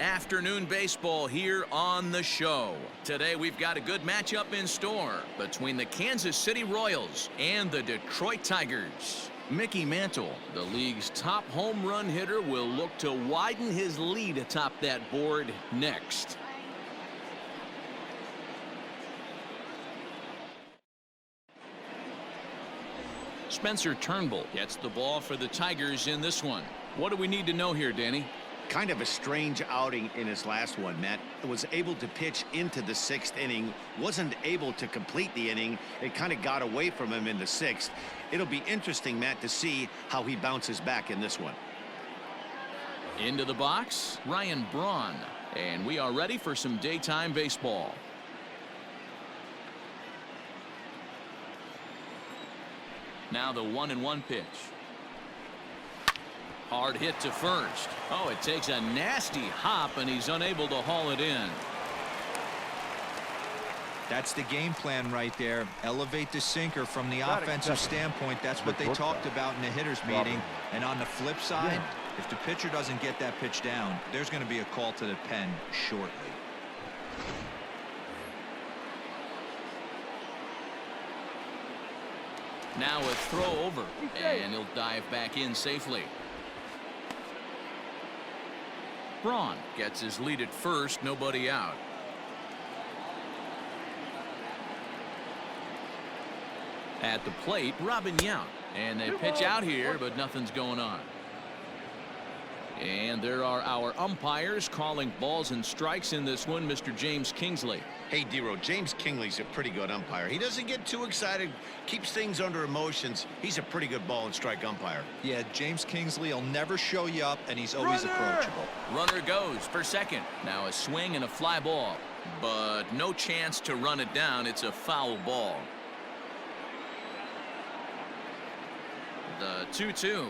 Afternoon baseball here on the show. Today we've got a good matchup in store between the Kansas City Royals and the Detroit Tigers. Mickey Mantle, the league's top home run hitter, will look to widen his lead atop that board next. Spencer Turnbull gets the ball for the Tigers in this one. What do we need to know here, Danny? Kind of a strange outing in his last one, Matt. Was able to pitch into the 6th inning, wasn't able to complete the inning. It kind of got away from him in the 6th. It'll be interesting, Matt, to see how he bounces back in this one. Into the box, Ryan Braun, and we are ready for some daytime baseball. Now the 1-1 pitch. Hard hit to first. Oh, it takes a nasty hop, and he's unable to haul it in. That's the game plan right there. Elevate the sinker from the offensive standpoint. That's what they talked about in the hitters meeting. And on the flip side, if the pitcher doesn't get that pitch down, there's going to be a call to the pen shortly. Now a throw over, and he'll dive back in safely. Braun gets his lead at first, nobody out. At the plate, Robin Yount, and they pitch out here, but nothing's going on. And there are our umpires calling balls and strikes in this one, Mr. James Kingsley. Hey, D-Row, James Kingsley's a pretty good umpire. He doesn't get too excited, keeps things under emotions. He's a pretty good ball and strike umpire. Yeah, James Kingsley will never show you up, and he's always approachable. Runner goes for second. Now a swing and a fly ball, but no chance to run it down. It's a foul ball. The 2-2.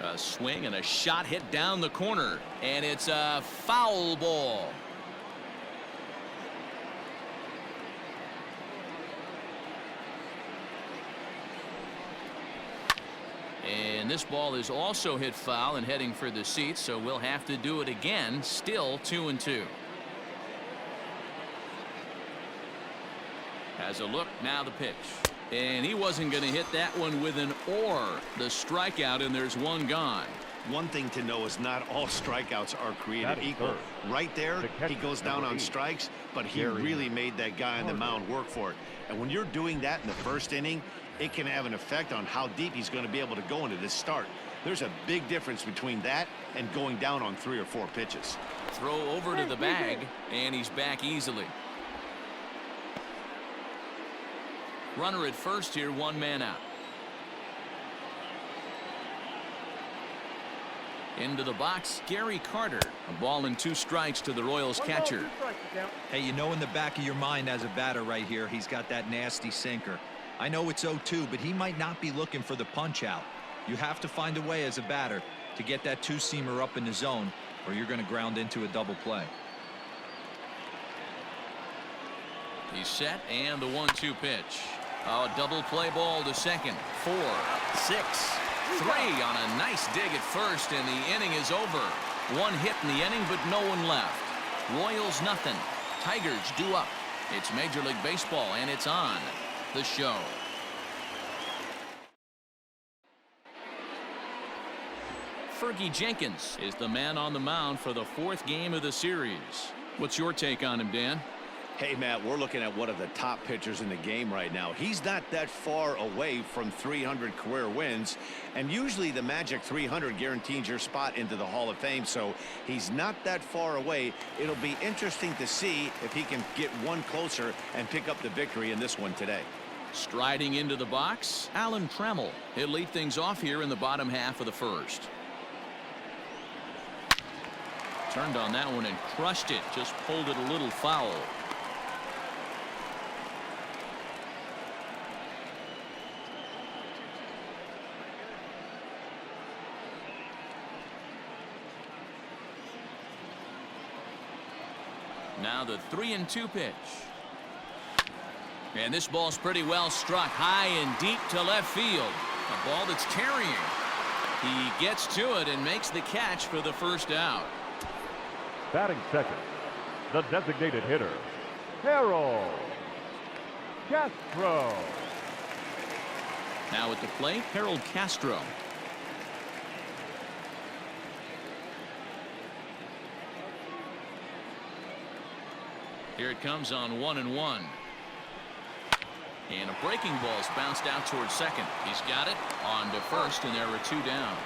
A swing and a shot hit down the corner, and it's a foul ball. And this ball is also hit foul and heading for the seats, so we'll have to do it again. Still 2-2. Has a look, now the pitch. And he wasn't going to hit that one with an or. The strikeout, and there's one gone. One thing to know is not all strikeouts are created equal. Right there, he goes down on strikes, but he really made that guy on the mound work for it. And when you're doing that in the first inning, it can have an effect on how deep he's going to be able to go into this start. There's a big difference between that and going down on 3 or 4 pitches. Throw over to the bag, and he's back easily. Runner at first here, one man out. Into the box, Gary Carter. A ball and 2 strikes to the Royals catcher. Hey, you know in the back of your mind as a batter right here, he's got that nasty sinker. I know it's 0-2, but he might not be looking for the punch out. You have to find a way as a batter to get that 2-seamer up in the zone, or you're going to ground into a double play. He's set, and the 1-2 pitch. A double play ball to second. 4, 6, 3 on a nice dig at first, and the inning is over. 1 hit in the inning, but no one left. Royals nothing. Tigers due up. It's Major League Baseball, and it's on the show. Fergie Jenkins is the man on the mound for the 4th game of the series. What's your take on him, Dan? Hey, Matt, we're looking at one of the top pitchers in the game right now. He's not that far away from 300 career wins, and usually the magic 300 guarantees your spot into the Hall of Fame, so he's not that far away. It'll be interesting to see if he can get one closer and pick up the victory in this one today. Striding into the box, Alan Trammell. He'll lead things off here in the bottom half of the first. Turned on that one and crushed it, just pulled it a little foul. Now the 3-2 pitch. And this ball's pretty well struck high and deep to left field. A ball that's carrying. He gets to it and makes the catch for the first out. Batting second, the designated hitter, Harold Castro. Now at the plate, Harold Castro. Here it comes on 1-1. And a breaking ball's bounced out towards second. He's got it on to first, and there are 2 down.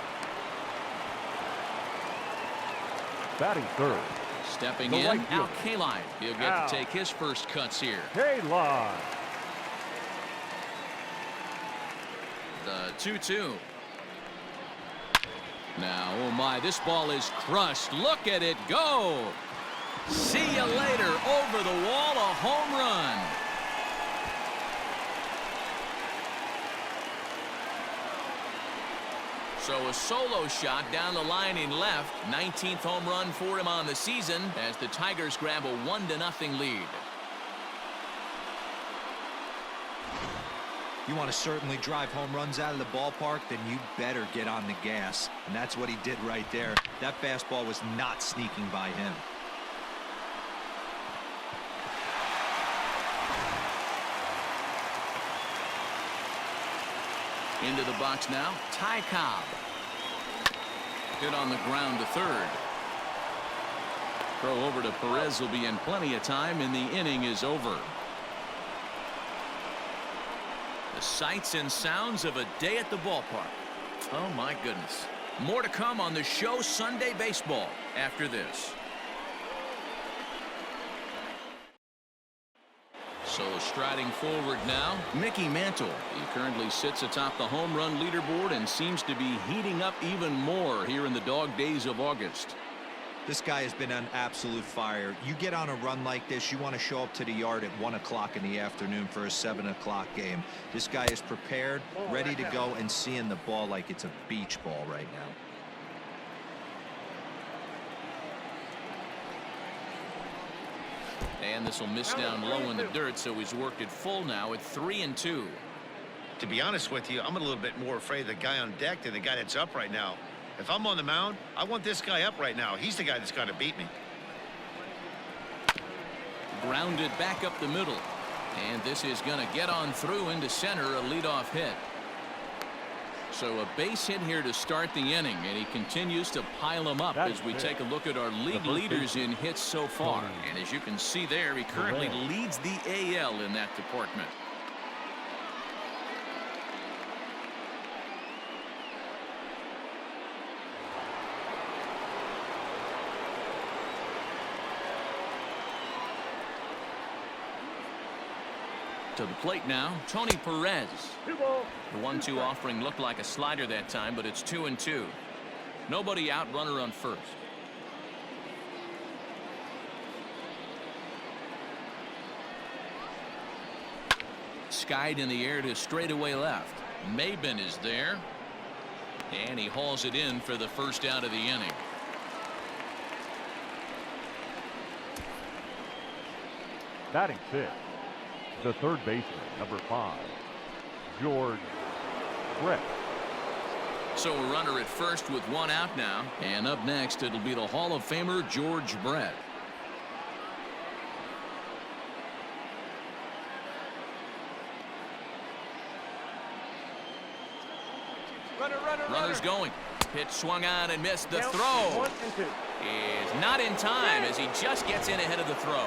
Batting third, Stepping the in, right Al fielder. Kaline. He'll get to take his first cuts here. Kaline. The 2-2. Now, oh my, this ball is crushed. Look at it go. See you later. Over the wall, a home run. So a solo shot down the line in left. 19th home run for him on the season as the Tigers grab a 1-0 lead. You want to certainly drive home runs out of the ballpark, then you better get on the gas. And that's what he did right there. That fastball was not sneaking by him. Into the box now, Ty Cobb. Hit on the ground to third. Throw over to Perez will be in plenty of time, and the inning is over. The sights and sounds of a day at the ballpark. Oh my goodness. More to come on the show Sunday Baseball after this. So striding forward now, Mickey Mantle. He currently sits atop the home run leaderboard and seems to be heating up even more here in the dog days of August. This guy has been on absolute fire. You get on a run like this, you want to show up to the yard at 1 o'clock in the afternoon for a 7 o'clock game. This guy is prepared, ready to go, and seeing the ball like it's a beach ball right now. And this will miss down low in the dirt, so he's worked it full now at 3-2. To be honest with you, I'm a little bit more afraid of the guy on deck than the guy that's up right now. If I'm on the mound, I want this guy up right now. He's the guy that's got to beat me. Grounded back up the middle. And this is going to get on through into center, a leadoff hit. So a base hit here to start the inning, and he continues to pile them up as we take a look at our league leaders in hits so far. And as you can see there, he currently leads the AL in that department. To the plate now, Tony Perez. The 1-2 offering looked like a slider that time, but it's 2-2. Nobody out, runner on first. Skied in the air to straightaway left. Maben is there. And he hauls it in for the first out of the inning. Batting fifth, the third baseman, number 5, George Brett. So a runner at first with 1 out now. And up next, it'll be the Hall of Famer George Brett. Runner's going. Pitch swung on and missed. The throw is not in time as he just gets in ahead of the throw.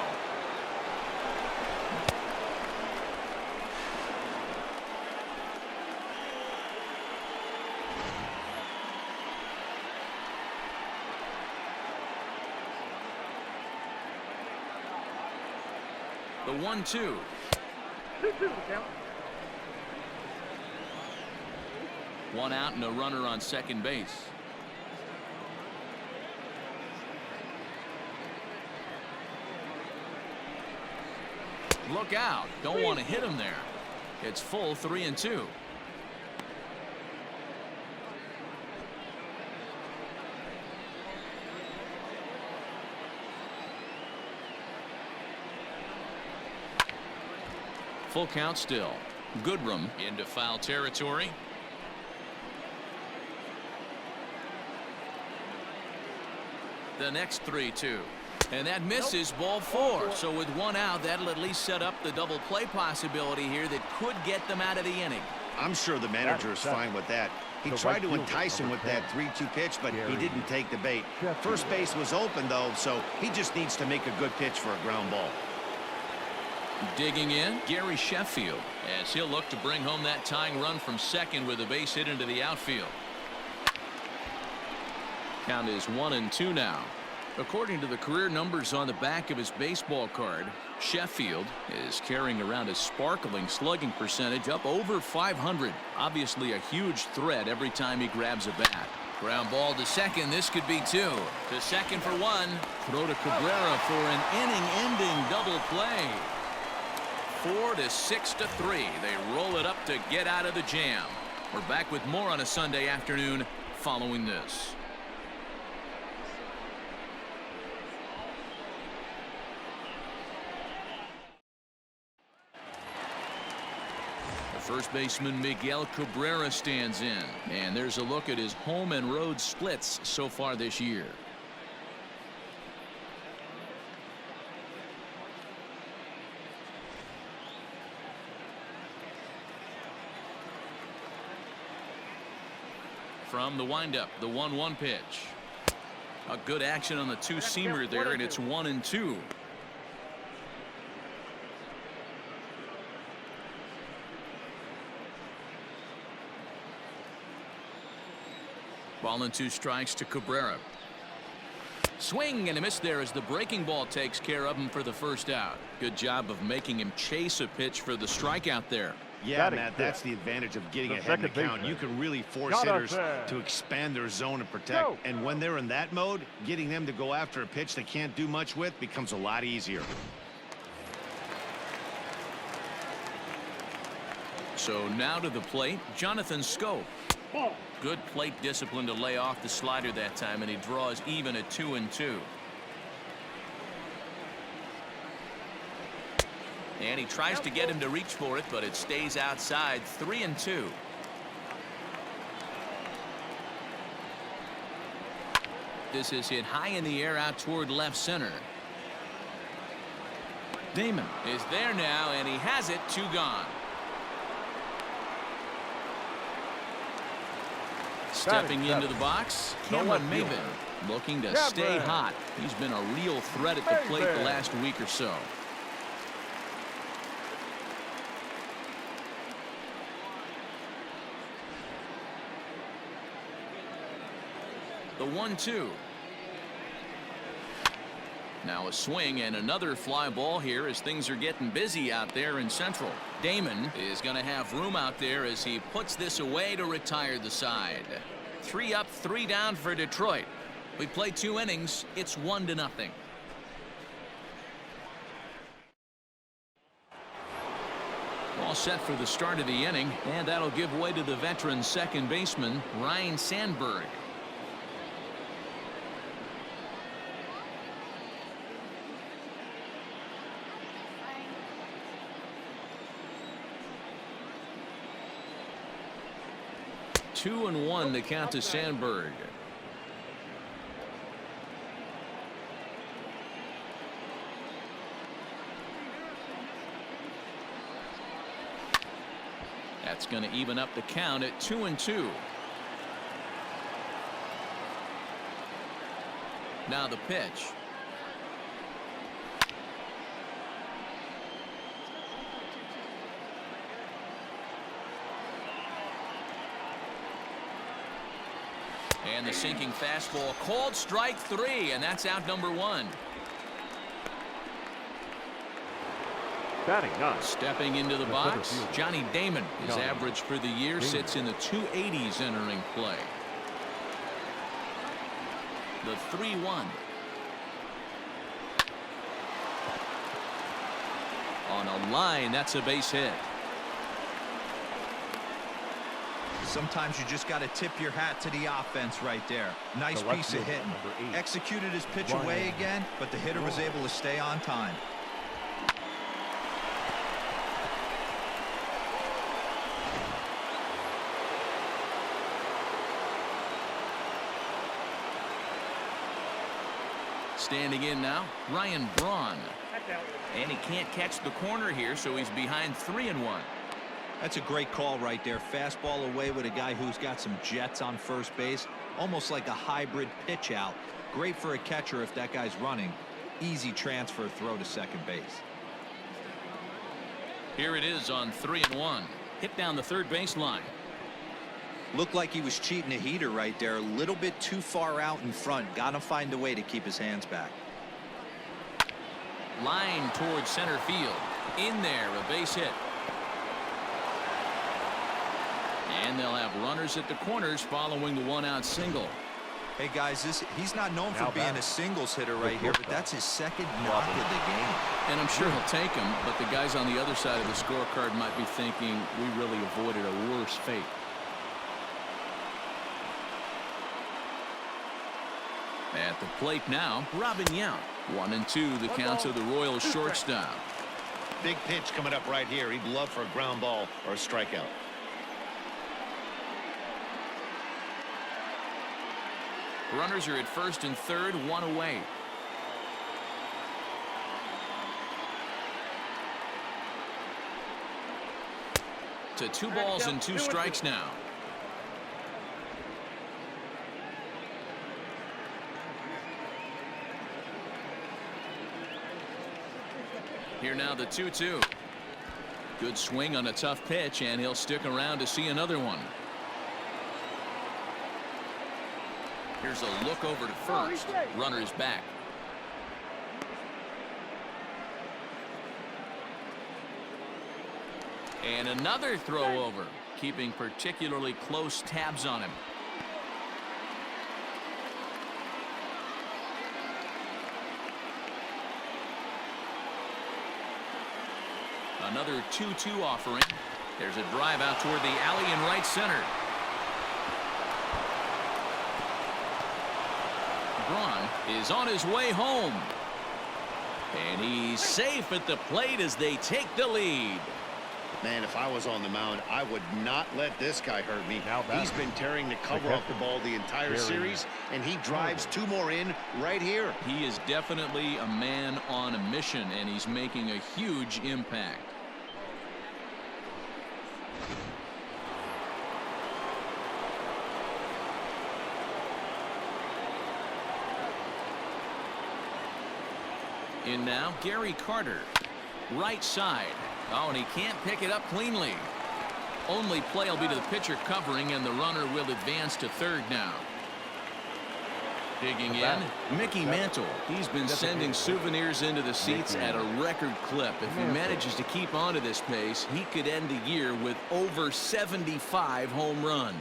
The 1-2. 1 out and a runner on second base. Look out. Don't want to hit him there. It's full 3-2. Full count still. Goodrum into foul territory. The next 3-2. And that misses ball 4. So with 1 out, that'll at least set up the double play possibility here that could get them out of the inning. I'm sure the manager is fine with that. He tried to entice him with that 3-2 pitch, but he didn't take the bait. First base was open, though, so he just needs to make a good pitch for a ground ball. Digging in, Gary Sheffield, as he'll look to bring home that tying run from second with a base hit into the outfield. Count is 1-2 now. According to the career numbers on the back of his baseball card, Sheffield is carrying around a sparkling slugging percentage up over 500. Obviously a huge threat every time he grabs a bat. Ground ball to second. This could be 2. To second for 1. Throw to Cabrera for an inning-ending double play. 4-6-3. They roll it up to get out of the jam. We're back with more on a Sunday afternoon following this. First baseman Miguel Cabrera stands in, and there's a look at his home and road splits so far this year. From the windup, the 1-1 pitch. A good action on the two-seamer there, and it's 1-2. Ball and 2 strikes to Cabrera. Swing and a miss there as the breaking ball takes care of him for the first out. Good job of making him chase a pitch for the strikeout there. Yeah, Matt, that's the advantage of getting ahead in the count. You can really force hitters to expand their zone and protect. And when they're in that mode, getting them to go after a pitch they can't do much with becomes a lot easier. So now to the plate, Jonathan Scope. Good plate discipline to lay off the slider that time, and he draws even at 2-2. And he tries to get him to reach for it, but it stays outside. 3-2. This is hit high in the air out toward left center. Damon is there now, and he has it. 2 gone. Stepping into the box, Cameron Maven, looking to stay hot. He's been a real threat at the plate the last week or so. The 1-2. Now a swing and another fly ball here as things are getting busy out there in Central. Damon is going to have room out there as he puts this away to retire the side. 3 up, 3 down for Detroit. We played 2 innings. It's 1-0. All set for the start of the inning, and that'll give way to the veteran second baseman Ryne Sandberg. Two and 1 to count to Sandberg. That's going to even up the count at 2-2. Now the pitch. And the sinking fastball called strike 3, and that's out number 1. Batting 9. Stepping into the box, Johnny Damon. His average for the year sits in the 280s entering play. The 3-1. On a line, that's a base hit. Sometimes you just got to tip your hat to the offense right there. Nice piece of hitting. Executed his pitch away again, but the hitter was able to stay on time. Standing in now, Ryan Braun. And he can't catch the corner here, so he's behind 3-1. That's a great call right there. Fastball away with a guy who's got some jets on first base. Almost like a hybrid pitch out. Great for a catcher if that guy's running. Easy transfer throw to second base. Here it is on 3-1. Hit down the third baseline. Looked like he was cheating a heater right there. A little bit too far out in front. Gotta find a way to keep his hands back. Line towards center field. In there, a base hit. And they'll have runners at the corners following the one-out single. Hey guys, he's not known for being a singles hitter right here, but that's his second knock of the game. And I'm sure he'll take him, but the guys on the other side of the scorecard might be thinking we really avoided a worse fate. At the plate now, Robin Yount. 1-2 the count to the Royals shortstop. Big pitch coming up right here. He'd love for a ground ball or a strikeout. Runners are at first and third, one away. To 2 balls and 2 strikes now. Here now the 2-2. Good swing on a tough pitch, and he'll stick around to see another one. Here's a look over to first. Runner is back. And another throw over, keeping particularly close tabs on him. Another 2-2 offering. There's a drive out toward the alley in right center. Braun is on his way home. And he's safe at the plate as they take the lead. Man, if I was on the mound, I would not let this guy hurt me. He's been tearing the cover off the ball the entire series, and he drives 2 more in right here. He is definitely a man on a mission, and he's making a huge impact. In now, Gary Carter. Right side. Oh, and he can't pick it up cleanly. Only play will be to the pitcher covering, and the runner will advance to third now. Digging in, Mickey Mantle. He's been sending souvenirs into the seats at a record clip. If he manages to keep on to this pace, he could end the year with over 75 home runs.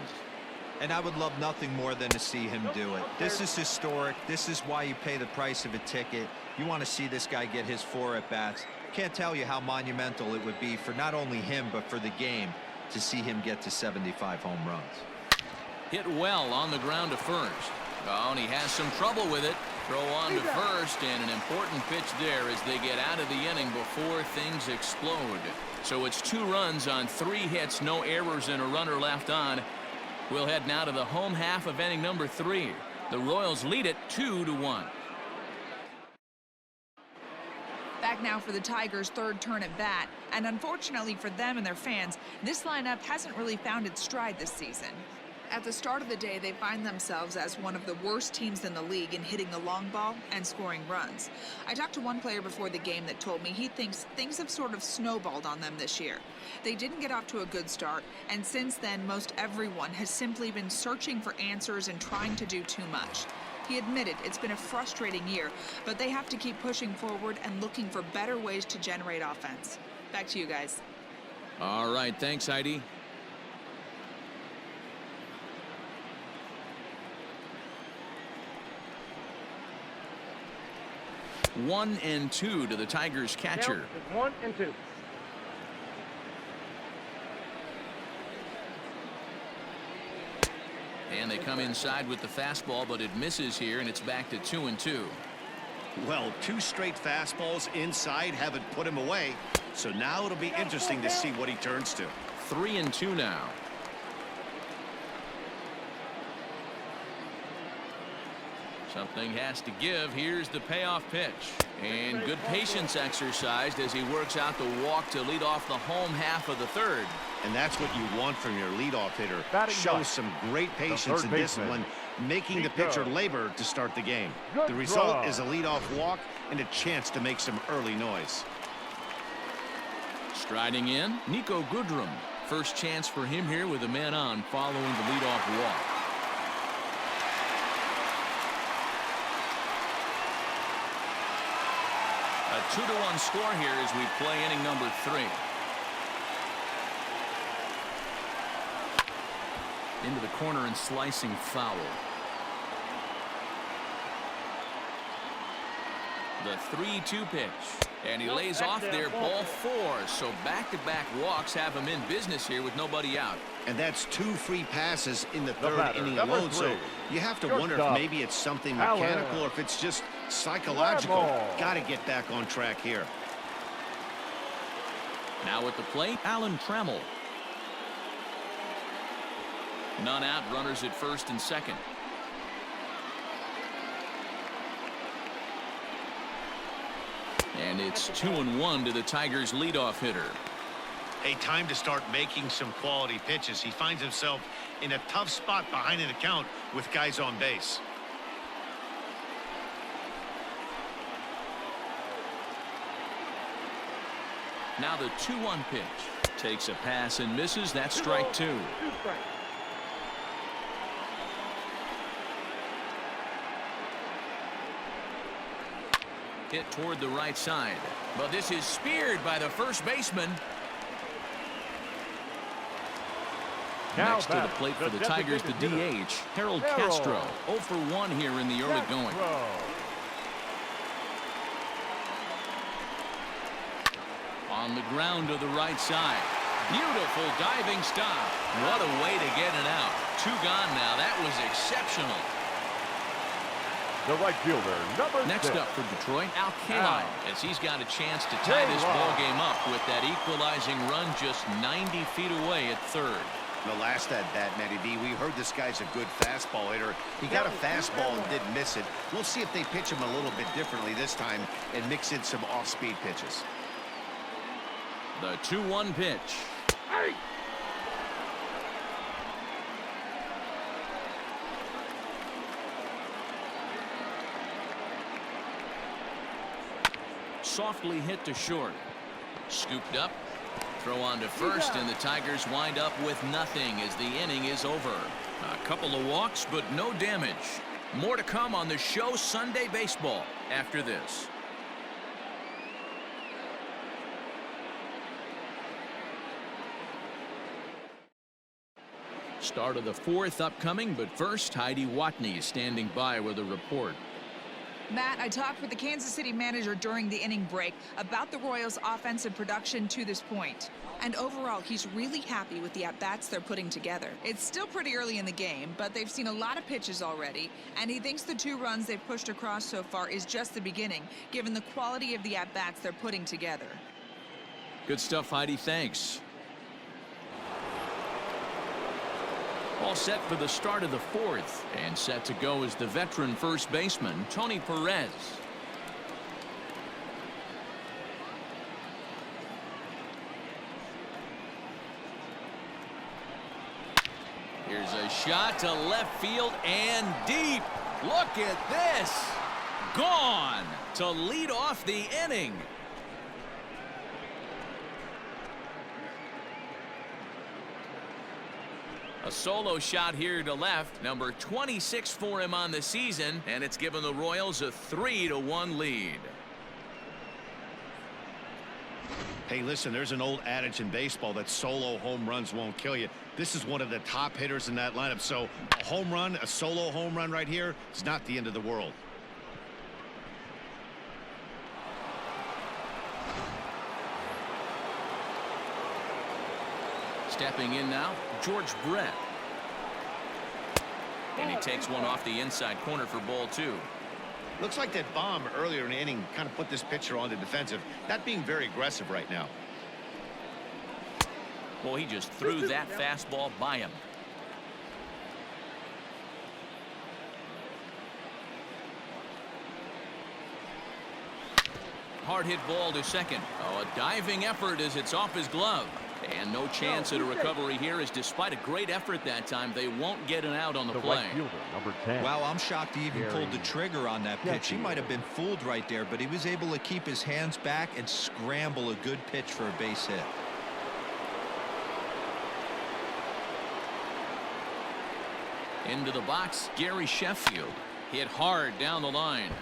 And I would love nothing more than to see him do it. This is historic. This is why you pay the price of a ticket. You want to see this guy get his 4 at-bats. Can't tell you how monumental it would be for not only him but for the game to see him get to 75 home runs. Hit well on the ground to first. Oh, and he has some trouble with it. Throw on to first, and an important pitch there as they get out of the inning before things explode. So it's 2 runs on 3 hits, no errors, and a runner left on. We'll head now to the home half of inning number 3. The Royals lead it 2-1. Back now for the Tigers' 3rd turn at bat, and unfortunately for them and their fans, this lineup hasn't really found its stride this season. At the start of the day, they find themselves as one of the worst teams in the league in hitting the long ball and scoring runs. I talked to one player before the game that told me he thinks things have sort of snowballed on them this year. They didn't get off to a good start, and since then, most everyone has simply been searching for answers and trying to do too much. He admitted it's been a frustrating year, but they have to keep pushing forward and looking for better ways to generate offense. Back to you guys. All right, thanks, Heidi. One and 2 to the Tigers catcher. 1-2. And they come inside with the fastball, but it misses here, and it's back to 2-2. Well, 2 straight fastballs inside haven't put him away. So now it'll be interesting to see what he turns to. 3-2 now. Something has to give. Here's the payoff pitch. And good patience exercised as he works out the walk to lead off the home half of the third. And that's what you want from your leadoff hitter. Batting Show ninth, some great patience and baseman, discipline, making the pitcher labor to start the game. Good The result draw. is a leadoff walk and a chance to make some early noise. Striding in, Nico Goodrum. First chance for him here with a man on following the leadoff walk. A 2-1 score here as we play inning number 3. Into the corner and slicing foul. The 3-2 pitch. And he lays off there, ball 4. So back-to-back walks have him in business here with nobody out. And that's 2 free passes in the third batter, inning number alone. 3. So you have to wonder if Shortstop, maybe it's something Allen. mechanical or if it's just psychological. Ball. Got to get back on track here. Now at the plate, Alan Trammell. None out, runners at first and second. And it's 2-1 to the Tigers' leadoff hitter. Hey, time to start making some quality pitches. He finds himself in a tough spot behind an account with guys on base. Now the 2-1 pitch. Takes a pass and misses. That's strike 2. Hit toward the right side. But this is speared by the first baseman. Now Next to the back, plate for the Tigers, the designated hitter, DH, Harold Harold. Castro. 0 for 1 here in the early going. Castro. On the ground to the right side. Beautiful diving stop. What a way to get it out. 2 gone now. That was exceptional. The right fielder, number Next 6. up for Detroit, Al Kaline, as he's got a chance to tie this ball game up with that equalizing run just 90 feet away at third. The last at bat, Matty D, we heard this guy's a good fastball hitter. He got a fastball and didn't miss it. We'll see if they pitch him a little bit differently this time and mix in some off-speed pitches. The 2-1 pitch. Softly hit to short. Scooped up. Throw on to first, and the Tigers wind up with nothing as the inning is over. A couple of walks, but no damage. More to come on the show Sunday Baseball after this. Start of the 4th upcoming, but first, Heidi Watney standing by with a report. Matt, I talked with the Kansas City manager during the inning break about the Royals' offensive production to this point. And overall, he's really happy with the at-bats they're putting together. It's still pretty early in the game, but they've seen a lot of pitches already, and he thinks the 2 runs they've pushed across so far is just the beginning, given the quality of the at-bats they're putting together. Good stuff, Heidi. Thanks. All set for the start of the 4th, and set to go is the veteran first baseman, Tony Perez. Here's a shot to left field and deep. Look at this. Gone to lead off the inning. A solo shot here to left, number 26 for him on the season, and it's given the Royals a 3-1 lead. Hey, listen, there's an old adage in baseball that solo home runs won't kill you. This is one of the top hitters in that lineup, so a home run, a solo home run right here is not the end of the world. Stepping in now, George Brett. And he takes one off the inside corner for ball 2. Looks like that bomb earlier in the inning kind of put this pitcher on the defensive, not being very aggressive right now. Well, he just threw that fastball by him. Hard hit ball to second. Oh, a diving effort as it's off his glove. And no chance at a recovery here, as despite a great effort that time, they won't get an out on the play. Right fielder, number 10. Wow, I'm shocked he even pulled the trigger on that pitch. He might have been fooled right there, but he was able to keep his hands back and scramble a good pitch for a base hit. Into the box, Gary Sheffield. Hit hard down the line.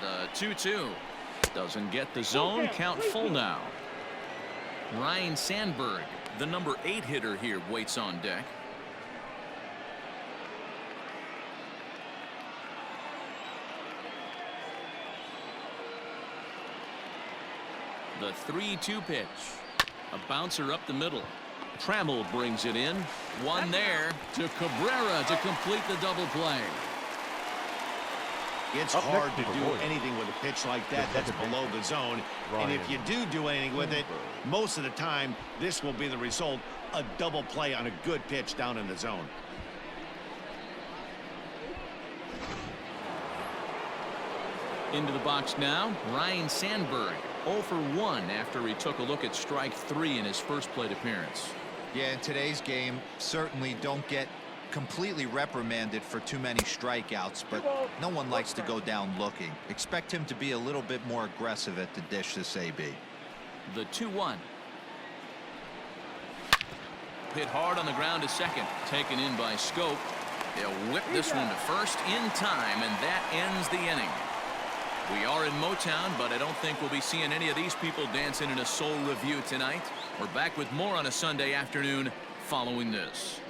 The 2-2 doesn't get the zone. Count full now. Ryan Sandberg, the number 8 hitter here, waits on deck. The 3-2 pitch. A bouncer up the middle. Trammell brings it in. One there to Cabrera to complete the double play. It's hard to do anything with a pitch like that that's below the zone. And if you do anything with it, most of the time, this will be the result, a double play on a good pitch down in the zone. Into the box now, Ryan Sandberg. 0 for 1 after he took a look at strike 3 in his first plate appearance. Yeah, in today's game, certainly don't get completely reprimanded for too many strikeouts, but no one likes to go down looking. Expect him to be a little bit more aggressive at the dish this AB. The 2-1. Hit hard on the ground to second. Taken in by Scope. They'll whip this one to first in time, and that ends the inning. We are in Motown, but I don't think we'll be seeing any of these people dancing in a soul review tonight. We're back with more on a Sunday afternoon following this.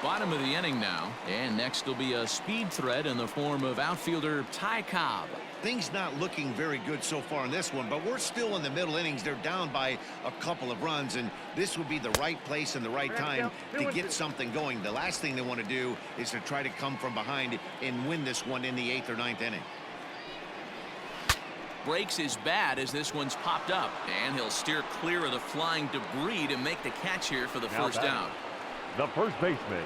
Bottom of the inning now, and next will be a speed threat in the form of outfielder Ty Cobb. Things not looking very good so far in this one, but we're still in the middle innings. They're down by a couple of runs, and this would be the right place and the right time to get something going. The last thing they want to do is to try to come from behind and win this one in the 8th or 9th inning. Breaks his bat as this one's popped up, and he'll steer clear of the flying debris to make the catch here for the first out. The first baseman.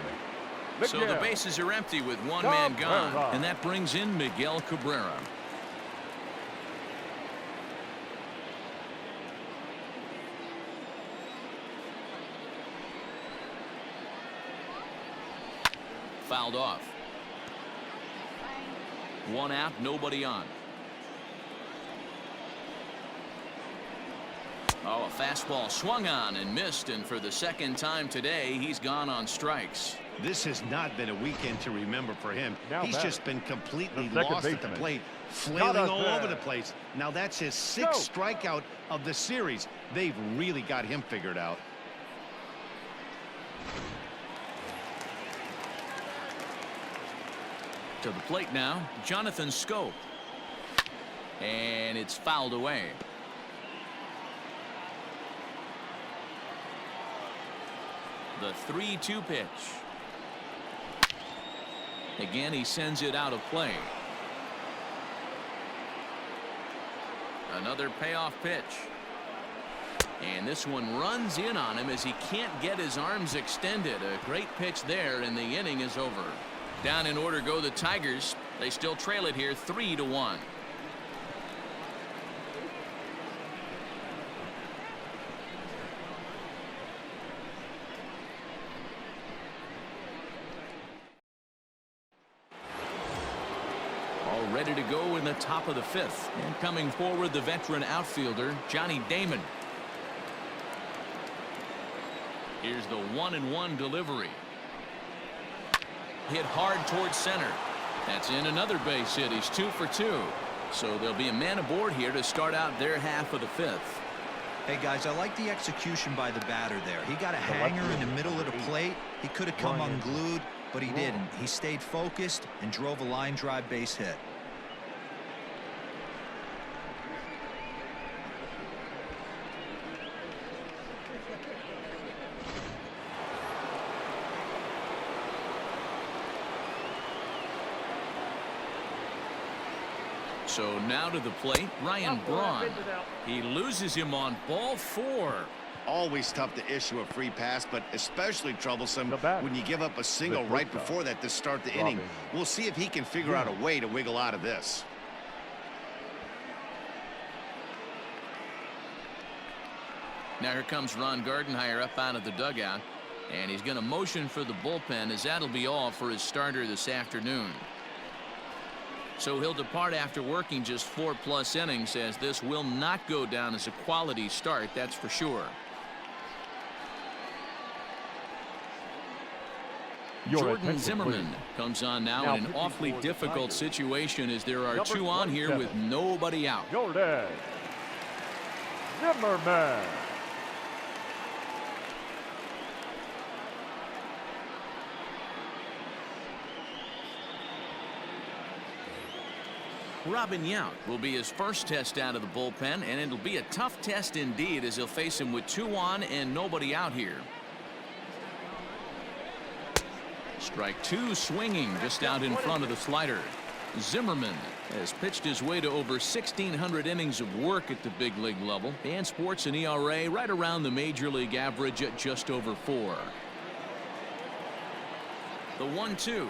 So the bases are empty with one man gone, and that brings in Miguel Cabrera. Fouled off. One out, nobody on. Oh, a fastball swung on and missed, and for the second time today, he's gone on strikes. This has not been a weekend to remember for him. He's just been completely the lost at the plate, flailing all over the place. Now that's his 6th strikeout of the series. They've really got him figured out. To the plate now, Jonathan Scope. And it's fouled away. The 3-2 pitch. Again, he sends it out of play. Another payoff pitch. And this one runs in on him as he can't get his arms extended. A great pitch there, and the inning is over. Down in order go the Tigers. They still trail it here 3-1. All ready to go in the top of the 5th. And coming forward, the veteran outfielder, Johnny Damon. Here's the 1-1 delivery. Hit hard towards center. That's in another base hit. He's 2 for 2. So there'll be a man aboard here to start out their half of the 5th. Hey guys, I like the execution by the batter there. He got a hanger in the middle of the plate. He could have come unglued, but he didn't. He stayed focused and drove a line drive base hit. So now to the plate, Ryan Braun. He loses him on ball 4. Always tough to issue a free pass, but especially troublesome when you give up a single right before that to start the inning. We'll see if he can figure out a way to wiggle out of this. Now here comes Ron Gardenhire up out of the dugout, and he's going to motion for the bullpen, as that'll be all for his starter this afternoon. So he'll depart after working just 4+ innings, as this will not go down as a quality start, that's for sure. Jordan Zimmerman comes on now in an awfully difficult situation, as there are 2 on here with nobody out. Jordan Zimmerman. Robin Yount will be his first test out of the bullpen, and it'll be a tough test indeed, as he'll face him with 2 on and nobody out here. Strike 2 swinging just out in front of the slider. Zimmerman has pitched his way to over 1,600 innings of work at the big league level and sports an ERA right around the major league average at just over 4. The 1-2.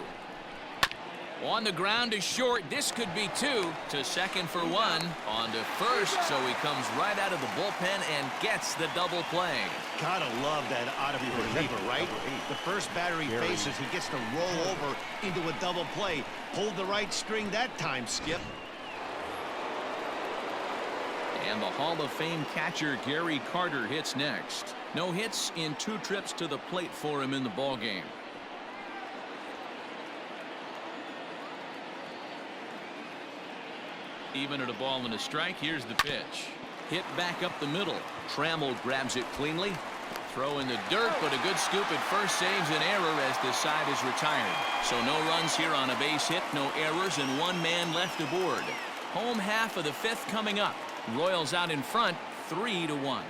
On the ground is short. This could be 2. To second for 1. On to first, so he comes right out of the bullpen and gets the double play. Gotta love that out of your reliever, right? The first batter he faces, he gets to roll over into a double play. Hold the right string that time, Skip. And the Hall of Fame catcher Gary Carter hits next. No hits in 2 trips to the plate for him in the ballgame. Even at a ball and a strike, here's the pitch. Hit back up the middle. Trammell grabs it cleanly. Throw in the dirt, but a good scoop at first saves an error as the side is retired. So no runs here on a base hit, no errors, and 1 man left aboard. Home half of the 5th coming up. Royals out in front, 3-1.